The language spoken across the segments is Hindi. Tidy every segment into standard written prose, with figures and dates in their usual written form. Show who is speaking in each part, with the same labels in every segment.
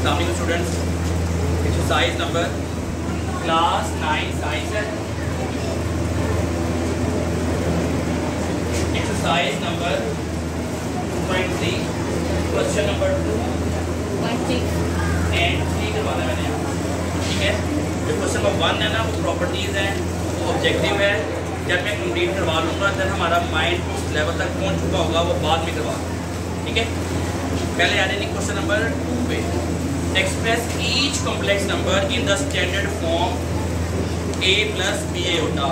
Speaker 1: अस्सलाम students, exercise number class 9 science है। Exercise number 2.3 question number 2.6 and 3 करवाना मैंने यहाँ, ठीक है। जो क्वेश्चन नंबर 1 है ना, वो प्रॉपर्टीज़ हैं, वो ऑब्जेक्टिव है। जब मैं कंप्लीट करवा लूँगा तब हमारा माइंड उस लेवल तक पहुँच चुका होगा, वो बाद में करवा, ठीक है। पहले आ जाएंगे क्वेश्चन नंबर 2 पे। Express each complex number in the standard form a plus B A होता।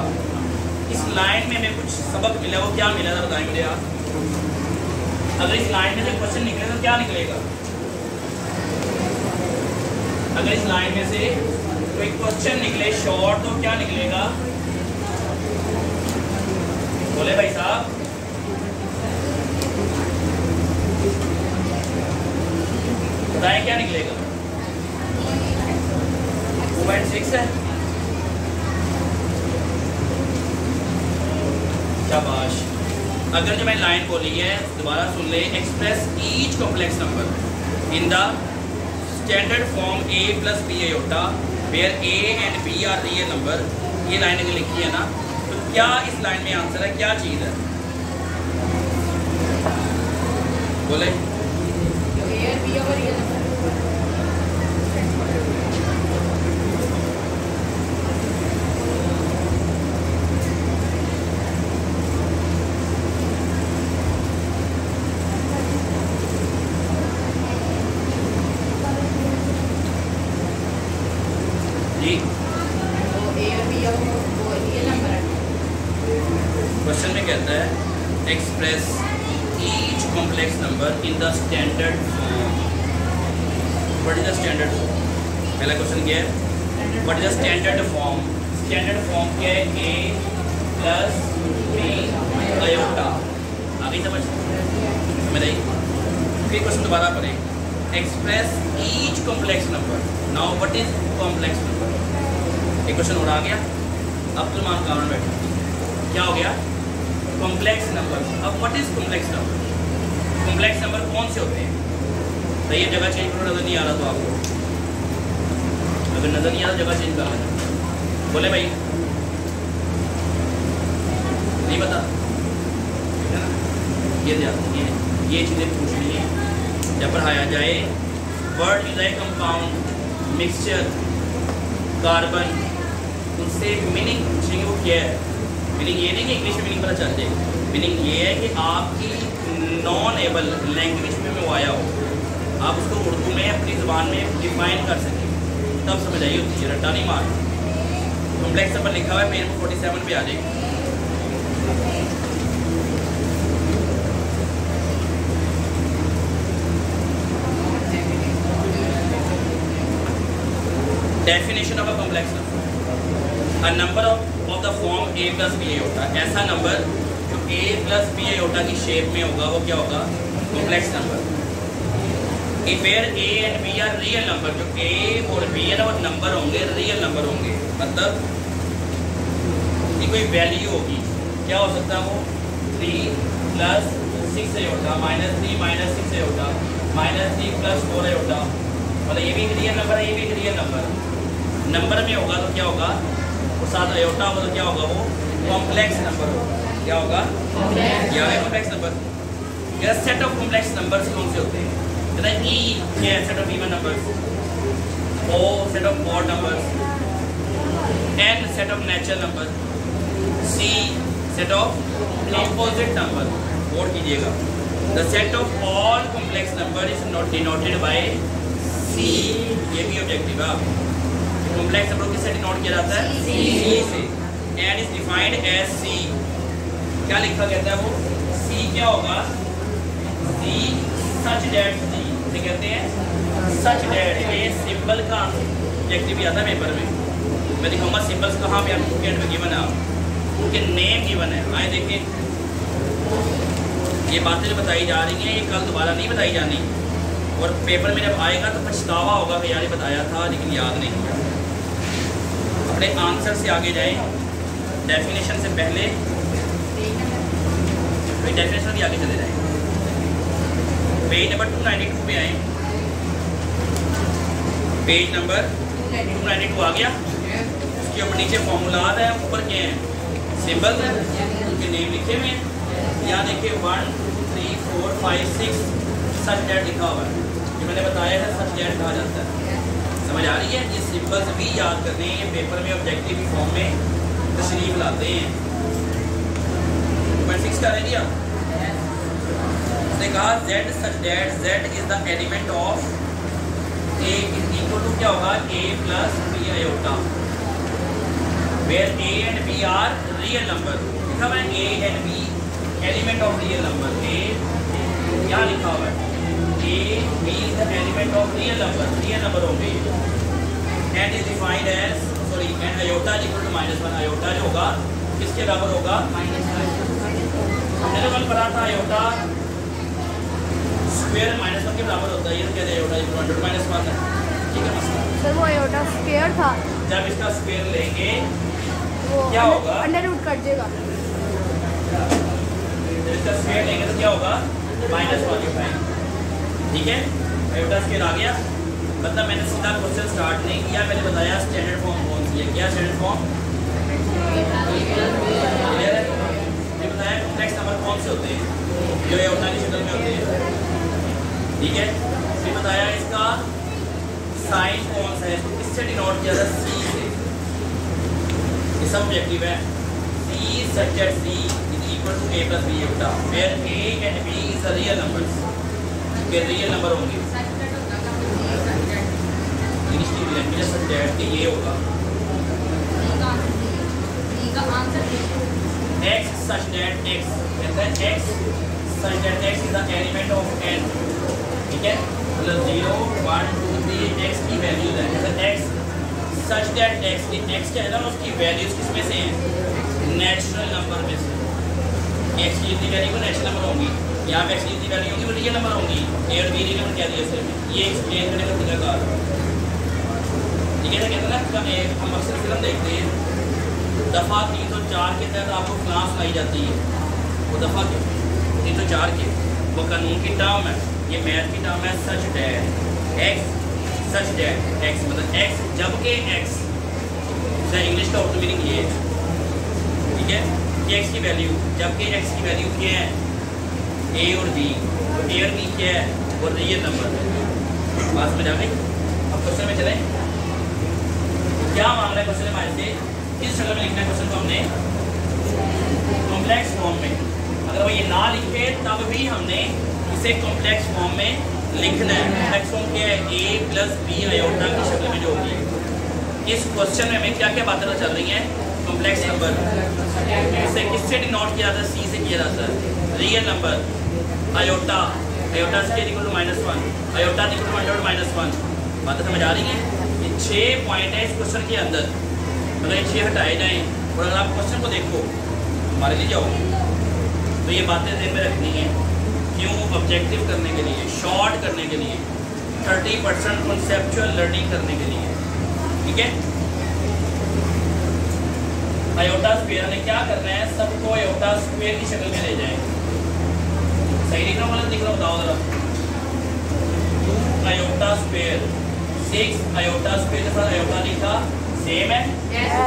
Speaker 1: इस लाइन में हमें कुछ सबक मिला, वो क्या मिला था बताएं मुझे आप। अगर इस लाइन में से क्वेश्चन निकले तो क्या निकलेगा? अगर इस लाइन में से कोई क्वेश्चन निकले शॉर्ट तो क्या निकलेगा? बोले भाई साहब। बताएं क्या निकलेगा? 2.6 है। शाबाश। अगर जो मैं लाइन बोली है दोबारा सुन ले। Express each complex number in the standard form a plus B iota where a and b are real number. ये लाइन अगर लिखी है ना, तो क्या इस लाइन में आंसर है? क्या चीज़ है? बोले जी। क्वेश्चन में कहता है express each complex number in the standard form. What is the standard form? पहला क्वेश्चन क्या है? What is the standard form? Standard form क्या है? a plus B iota. आगे समझ में आई? फिर क्वेश्चन दोबारा पढ़े। Express each complex number. Now what is complex number? एक क्वेश्चन और आ गया। अब तुम मान कारण बैठा, क्या हो गया? Complex number. अब what is complex number? Complex number कौन से होते हैं? तो ये जगह चेंज करो, नजर नहीं आ रहा तो आपको, अगर नजर नहीं आ रहा जगह चेंज कर लेना। बोले भाई नहीं पता है ना? ये चीज़ें पूछ ली है। जब पढ़ाया जाए वर्ड यूज है कंपाउंड, मिक्सचर, कार्बन, उससे मीनिंग पूछेंगे वो क्या है। मीनिंग ये नहीं कि इंग्लिश में मीनिंग पता चल जाए। मीनिंग ये है कि आपकी नॉन एबल लैंग्वेज में वो आया हो, आप उसको उर्दू में अपनी ज़ुबान में डिफाइन कर सकें, तब समझ आई होती है। रट्टा नहीं मार। कॉम्प्लेक्स नंबर लिखा हुआ है पेज 47 पे आ जाएगी। Definition of a complex number, a number of the form a plus B होता है। ऐसा नंबर जो a प्लस बी होता की शेप में होगा, वो क्या होगा? Complex number. Where a and b are real number. जो a और b है ना, वो नंबर होंगे, रियल नंबर होंगे। मतलब कि कोई वैल्यू होगी। क्या हो सकता है वो? 3 प्लस 6 होता, -3 माइनस 6 होता, -3 प्लस 4 होता। मतलब ये भी एक रियल नंबर है, ये भी एक रियल नंबर है। नंबर में होगा तो क्या होगा? और साथ आयोटा होगा तो क्या होगा? वो कॉम्प्लेक्स नंबर होगा। क्या होगा? क्या है कॉम्प्लेक्स नंबर? यार सेट ऑफ कॉम्प्लेक्स नंबर्स कौन से होते हैं? जैसे ई क्या है? Set of even numbers, O set of odd numbers, N set of natural number, C set of composite number. Note कीजिएगा, the set of all complex number is not denoted by C. ये भी ऑब्जेक्टिव है। कॉम्प्लेक्स नंबर किससे डिनोट किया जाता है? सी से। एंड इज डिफाइंड एज सी। क्या लिखा कहता है वो? सी क्या होगा? सी सच दैट। सी से कहते हैं सच दैट। ये सिंबल का ऑब्जेक्टिव भी आता है पेपर में। मैं दिखाऊंगा सिंबल्स कहाँ पे आपको में गिवन है, आप उनके नेम गिवन है। आए देखें, ये बातें जो बताई जा रही हैं ये कल दोबारा नहीं बताई जानी, और पेपर में जब आएगा तो पछतावा होगा कि यार ये बताया था लेकिन याद नहीं किया। अपने आंसर से आगे जाएं, डेफिनेशन से पहले डेफिनेशन भी आगे चले जाएं। पेज नंबर 292 पे आए। पेज नंबर 292 आ गया। उसके ऊपर नीचे फॉर्मूलात है, ऊपर क्या है, सिंबल्स हैं, उनके नेम लिखे हुए हैं। यहाँ देखिए 1 2 3 4 5 6 सच डेट लिखा हुआ है। ये मैंने बताया है सच डेट कहा जाता है। समझ आ रही है? ये सिंबल्स भी याद करने हैं, ये पेपर में ऑब्जेक्टिव फॉर्म में तशरीफ लाते हैं। 6 का रह गया। उसने कहा z such that z is the element of a is equal to क्या होगा, a plus b iota, where a and b are real number। लिखा हुआ है a and b element of real number। a क्या लिखा हुआ है, a b is the element of real number होंगे। and is defined as and iota is equal to -1। iota जो होगा किसके बराबर होगा, हमने तो कल पढ़ा था आयोटा स्क्वायर -1 के बराबर होता है। ये क्या है, आयोटा इक्वल टू -1 है। ठीक है मसला
Speaker 2: सर, वो आयोटा स्क्वायर था।
Speaker 1: जब इसका स्क्वायर लेंगे
Speaker 2: वो
Speaker 1: क्या होगा,
Speaker 2: अंडर रूट कट जाएगा।
Speaker 1: जब इसका स्क्वायर लेंगे तो क्या होगा, -1 उठाएंगे। ठीक है, आयोटा स्क्वायर आ गया। मतलब मैंने सीधा क्वेश्चन स्टार्ट नहीं किया, मैंने बताया स्टैंडर्ड फॉर्म कौन सी है। क्या स्टैंडर्ड फॉर्म, क्लियर है? बताया कॉम्प्लेक्स नंबर कौन से होते हैं, जो आयोटा की शक्ल में होते हैं। ठीक है, फिर बताया इसका साइन कौन सा है, इसको किससे डिनोट किया था, सी से। ये सब ऑब्जेक्टिव है। C such that C is equal to a plus b iota, where a and b is the real numbers. के रियल नंबर होंगे, इंग्लिश की लैंग्वेज सच दैट कि ये होगा x such that x, कहता है x such that x is the element of n। ठीक है, मतलब 0 1 2 3 x की वैल्यूज है। कहता है x such that x की x क्या है ना, उसकी वैल्यूज किस में से हैं, नेचुरल नंबर में से। x की जितनी वैल्यू वो नेचुरल नंबर होंगी, यहाँ पे x की जितनी वैल्यू होगी वो रियल नंबर होंगी। a और b रियल नंबर क्या दिया सिर्फ, ये एक्सप्लेन करने का तरीका। ठीक है, कहते हैं ना हम अक्सर फिल्म देखते हैं, दफ़ा 304 के तहत आपको क्लास सुनाई जाती है। वो दफ़ा 304 के वो कानून की टर्म है, ये मैथ की टर्म है, such that x, such that x मतलब एक्स जबकि एक्स, इंग्लिश का उर्दू मीनिंग ये है। ठीक है, कि एक्स की वैल्यू, जबकि एक्स की वैल्यू क्या है, ए और बी। तो ए और बी क्या है, वो रियल नंबर है। बात समझ आ गई? अब क्वेश्चन में चलें, क्या मामला है क्वेश्चन हमारे से, किस शक्ल में लिखना है क्वेश्चन को हमने, कॉम्प्लेक्स फॉर्म में। अगर वो ये ना लिखे तब भी हमने इसे कॉम्प्लेक्स फॉर्म में लिखना है। कॉम्प्लेक्स फॉर्म क्या है, a plus b आयोटा की शक्ल में जो होगी। इस क्वेश्चन में हमें क्या क्या बातें चल रही हैं, कॉम्प्लेक्स नंबर इसे किससे डिनोट किया जाता है, c से किया जाता है। Real number iota, iota square equal to -1, iota equal to under root -1। बातें समझ आ रही हैं? ये 6 पॉइंट है इस क्वेश्चन के अंदर, मतलब ये 6 हटाए जाएँ और अगर आप क्वेश्चन को देखो हमारे लिए जाओ तो ये बातें ध्यान में रखनी है। क्यों, ऑब्जेक्टिव करने के लिए, शॉर्ट करने के लिए, 30% कॉन्सेप्चुअल लर्निंग करने के लिए। ठीक है, आयोटा स्क्वायर ने क्या करना है, सबको आयोटा स्क्वायर की शक्ल में ले जाए। सही लिख रहा हूँ, गलत लिख रहा हूँ, बताओ जरा। 2 आयोटा स्क्वायर 6 आयोटा स्क्वायर के साथ आयोटा लिखा सेम है,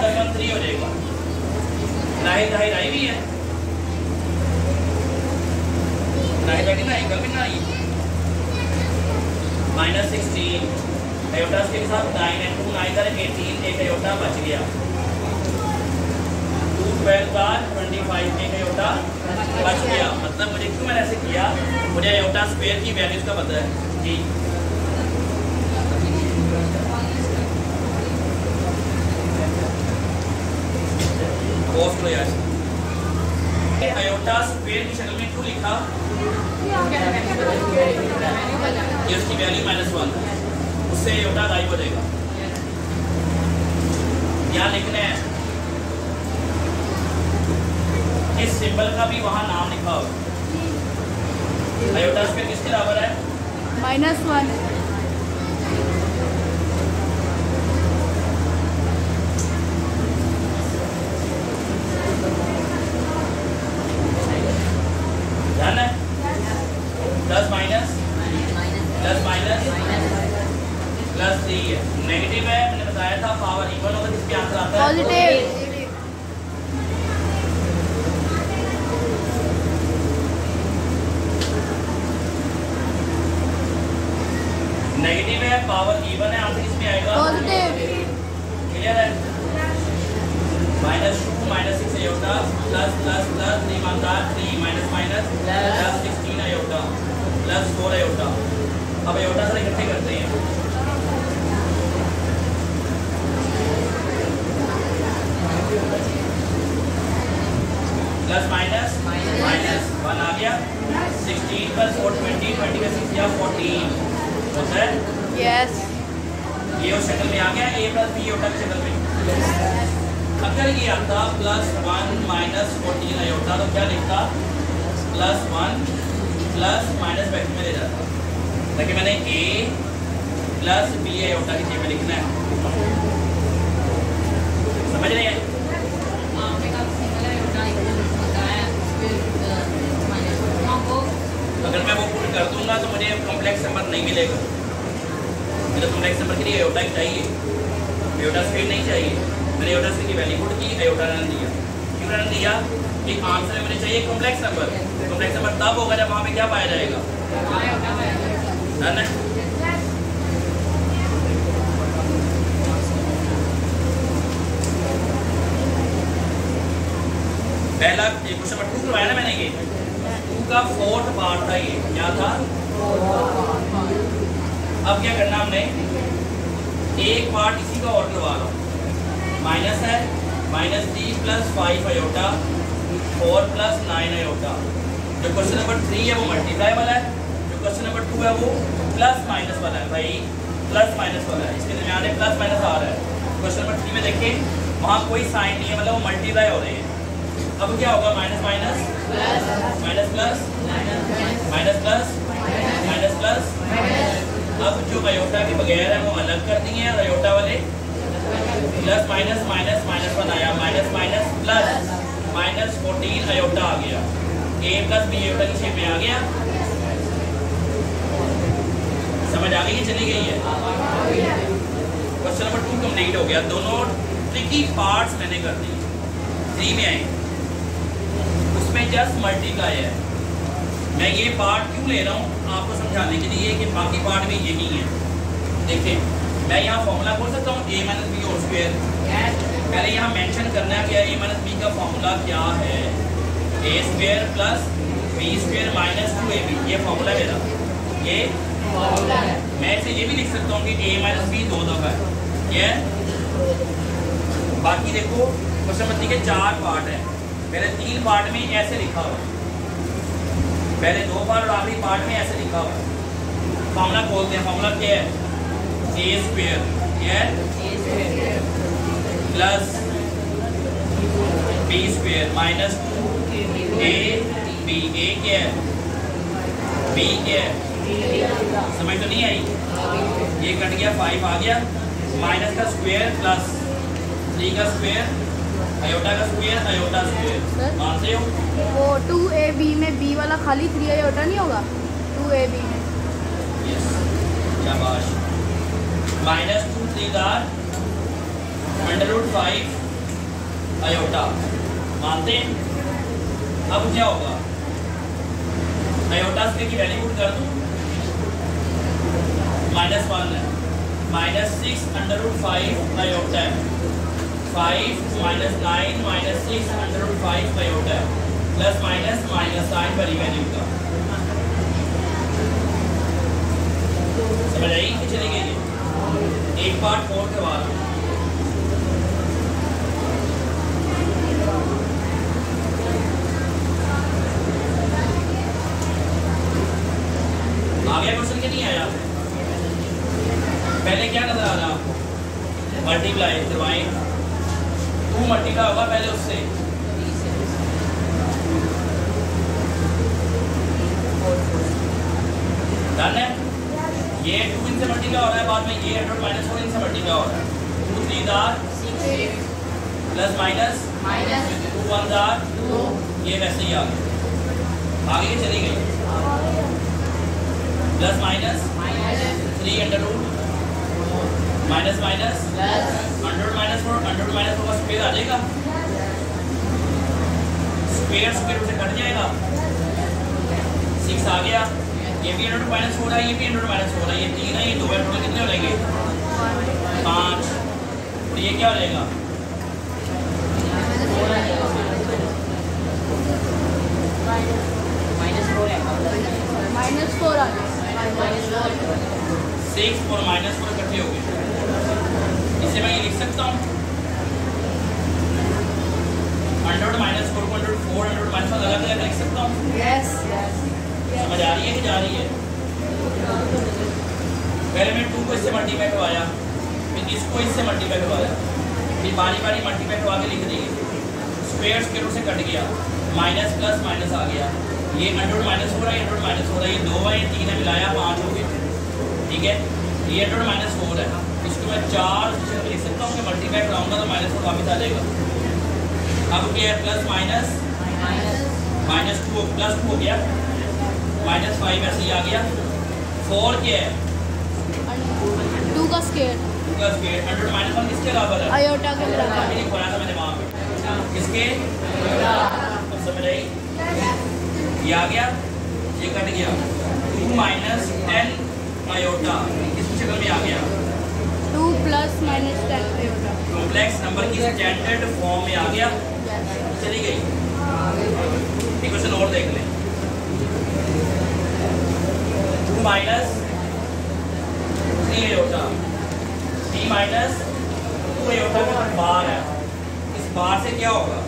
Speaker 1: तो 3 हो जाएगा। राही भी है, राही ना एंगल भी ना, -16 आयोटा के साथ 9 है, 2 9 18, एक आयोटा बच गया। 2 12 बार 25, एक आयोटा बच गया। मतलब मुझे क्यों मैंने ऐसे किया, मुझे आयोटा स्क्वायर की वैल्यूज का पता है जी। आयोटा स्क्वायर की शक्ल में क्यों लिखा, ये उसकी वैल्यू -1, उससे आयोटा गायब हो जाएगा। यहाँ लिखना है इस सिंबल का भी वहाँ नाम लिखा होगा। आयोटा स्क्वायर किसके बराबर है,
Speaker 2: -1।
Speaker 1: ध्यान है, प्लस माइनस प्लस 3 है। नेगेटिव है, मैंने बताया था पावर इवन होगा जिसके आंसर आता है
Speaker 2: पॉजिटिव।
Speaker 1: नेगेटिव है, पावर इवन है, आंसर किसमें आएगा
Speaker 2: पॉजिटिव।
Speaker 1: क्लियर है। -2 -6 iota plus plus plus 3 मानदार 3 minus minus plus 16 iota plus 4 iota. अब आयोटा सारे इकट्ठे करते हैं। प्लस माइनस माइनस 1 आ गया। 16 प्लस 4 20 20 का 6 या 14 होता है।
Speaker 2: यस।
Speaker 1: ये उस शक्ल में आ गया, a प्लस बी आयोटा की शक्ल में। अगर ये आता +1 माइनस 14 आयोटा तो क्या लिखता +1 प्लस माइनस ब्रैकेट में ले जाता, ताकि मैंने a प्लस बी आयोटा की शेप में लिखना है। समझ रहे हैं? अगर मैं वो पुट कर दूंगा तो मुझे कॉम्प्लेक्स नंबर नहीं मिलेगा। मुझे कॉम्प्लेक्स नंबर के लिए आयोटा ही चाहिए, आयोटा स्क्वायर नहीं चाहिए। मैंने आयोटा स्क्वायर की वैल्यू पुट की, आयोटा ने दिया। क्यों ने दिया कि आंसर में मुझे चाहिए कॉम्प्लेक्स नंबर। कॉम्प्लेक्स नंबर तब होगा जब वहाँ पे क्या पाया जाएगा, डन है। पहला क्वेश्चन नंबर 2 करवाया ना मैंने, ये 2 का 4th पार्ट था। ये क्या था? अब क्या करना हमने, एक पार्ट इसी का और करवा लो। माइनस है -3 प्लस 5 आयोटा 4 प्लस 9 आयोटा। जो क्वेश्चन नंबर 3 है वो मल्टीप्लाई वाला है, जो क्वेश्चन नंबर 2 है वो प्लस माइनस वाला है। भाई प्लस माइनस वाला है, इसके दरमियान प्लस माइनस आ रहा है। क्वेश्चन नंबर 3 में देखें वहाँ कोई साइन नहीं है, मतलब वो मल्टीप्लाई हो रहे हैं। अब क्या होगा, minus minus minus plus minus plus minus plus. अब जो आयोटा के बगैर है वो अलग कर दिए हैं, और आयोटा वाले प्लस माइनस माइनस माइनस बनाया, minus minus plus minus 14 iota आ गया। a प्लस बी आयोटा की शेप में आ गया। समझ आ गई, चली गई है। क्वेश्चन नंबर 2 कंप्लीट हो गया। दोनों ट्रिकी पार्ट्स मैंने कर दिए। 3 में आए, उसमें जस्ट मल्टीप्लाई है। मैं ये पार्ट क्यों ले रहा हूँ आपको समझाने के लिए कि बाकी पार्ट भी यही है। देखिए मैं यहाँ फॉर्मूला बोल सकता हूँ a minus B whole square. पहले यहाँ मेंशन करना है कि a माइनस बी का फॉर्मूला क्या है, a square plus B square minus 2ab। ये फॉर्मूला मेरा, ये मैं इसे ये भी लिख सकता हूँ कि a माइनस बी 2 दफा है। ये बाकी देखो क्वेश्चन नंबर 3 के 4 पार्ट है। पहले 3 पार्ट में ऐसे लिखा हुआ, पहले 2 पार्ट और आखिरी पार्ट में ऐसे लिखा हुआ। फॉर्मूला बोलते हैं, फॉर्मूला क्या है, a square plus B square minus 2ab। a क्या है, b क्या है, समझ तो नहीं आई? ये कट गया, 5 आ गया। माइनस का स्क्वायर प्लस 3 का स्क्वायर आयोटा का स्क्वायर आयोटा स्क्वायर। मानते हो?
Speaker 2: वो 2ab में b वाला खाली 3 आयोटा नहीं होगा 2ab में?
Speaker 1: यस, शाबाश। -2 3 √5 आयोटा। मानते हैं? अब क्या होगा, आयोटा स्क्वायर की वैल्यू पुट कर दूं, -1 है, -6 √5 आयोटा है, 5 -9 -6 √5 आयोटा है, प्लस माइनस माइनस साइन बड़ी वैल्यू का। समझ आई कि चली गई? एक पार्ट 4 करवा रहा हूँ। आ गया क्वेश्चन कि नहीं आया? पहले क्या नजर आ रहा है आपको, मल्टीप्लाई करवाएं, 2 मल्टीप्लाई होगा पहले उससे, डन है। ये 2 इनसे मल्टीप्लाई हो रहा है, बाद में ये 100 माइनस 4 इनसे मल्टीप्लाई हो रहा है। 2 3 6 प्लस माइनस 2 1 2, ये वैसे ही आ गया, आगे चली गई। Plus minus 3 under root minus minus 100 minus 4 100 minus 4 का स्क्वायर आ जाएगा, स्क्वायर स्क्वायर से कट जाएगा, 6 आ गया। ये भी 100 माइनस 4 है, ये भी 100 माइनस 4 है, ये 3 है, ये 2 है, टोटल कितने हो जाएंगे 5। और ये क्या हो जाएगा
Speaker 2: -4 आ गया।
Speaker 1: 6 और -4 इकट्ठे हो गए। इसे मैं ये लिख सकता हूँ 100 माइनस 4 को 100 माइनस 4 लगा के लिख सकता हूँ। समझ आ रही है कि जा रही है? पहले मैं 2 को इससे मल्टीप्लाई करवाया, फिर इसको इससे मल्टीप्लाई करवाया, फिर बारी बारी मल्टीप्लाई करवा के लिख देंगे। स्क्वायर स्क्वायर से कट गया, माइनस प्लस माइनस आ गया, ये 100 माइनस हो रहा है, 100 माइनस हो रहा है, ये 2 है, ये 3 है, मिलाया 5 हो गए। ठीक है, ये 100 माइनस 4 है, इसको मैं 4 लिख सकता हूँ कि मल्टीप्लाई कराऊंगा तो -4 वापस आ जाएगा। अब क्या है प्लस माइनस -2 प्लस 2 हो गया, -5 ऐसे ही आ गया। 4 क्या है
Speaker 2: 2 का स्क्वायर
Speaker 1: 100 माइनस 1 किसके बराबर है?
Speaker 2: आयोटा के बराबर।
Speaker 1: अभी नहीं पढ़ा था मैंने वहाँ पे, किसके? अब समझ आई? ये आ गया, ये कट गया, 2 माइनस 10 आयोटा किस शक्ल में आ गया?
Speaker 2: 2 plus minus 10 iota
Speaker 1: complex number की स्टैंडर्ड फॉर्म में आ गया। चली गई। एक क्वेश्चन और देख लें। 2 माइनस 3 आयोटा, 3 माइनस 2 आयोटा का बार है, इस बार से क्या होगा?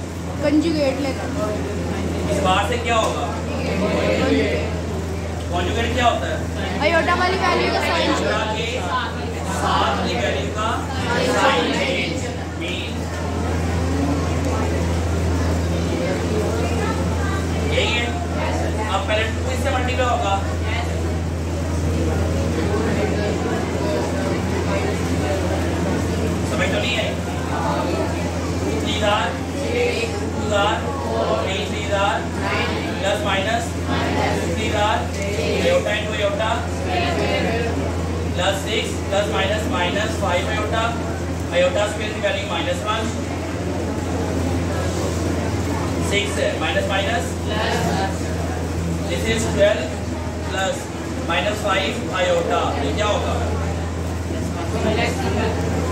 Speaker 2: कंजुगेट लेना।
Speaker 1: इस बार से क्या होगा? कॉन्जुगेट क्या होता है?
Speaker 2: आयोटा वाली वैल्यू का साइन
Speaker 1: आयोटा के साथ वाली वैल्यू का साइन चेंज मीन यही है। अब पहले 2 इससे मल्टीप्लाई होगा, समझ तो नहीं है? 3 दार 2 दार 3 दार प्लस माइनस 3 दार iota into iota plus 6 plus minus -5 iota, iota square की वैल्यू -1 6 है, minus minus this is 12 plus -5 iota, ये क्या होगा?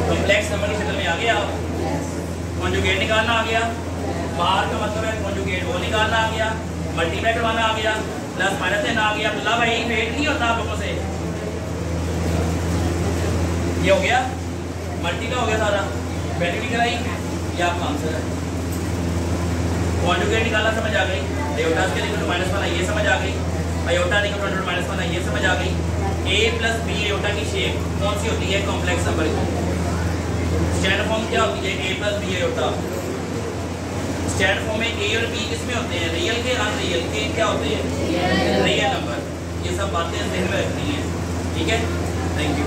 Speaker 1: कॉम्प्लेक्स नंबर की शक्ल में आ गया। कॉन्जुगेट निकालना आ गया, बाहर का मतलब है कॉन्जुगेट वो निकालना आ गया, मल्टीप्लाई करवाना आ गया, प्लस माइनस देना आ गया। अब्दुल्ला भाई वेट नहीं होता आप लोगों से, ये हो गया मल्टीप्लाई हो गया सारा, वैल्यू नहीं कराई, ये आपका आंसर है। कॉन्जुगेट निकालना समझ आ गई, आयोटा के इक्वल टू -1 ये समझ आ गई, आयोटा इक्वल टू 100 ये समझ आ गई। a प्लस बी आयोटा की शेप कौन सी होती है? कॉम्प्लेक्स नंबर की स्टैंडर्ड फॉर्म क्या होती है? a plus B iota. Standard form में a और b किस में होते हैं? रियल के अनरियल के क्या होते हैं? Real number. ये सब बातें ध्यान में रखनी है, ठीक है? Thank you.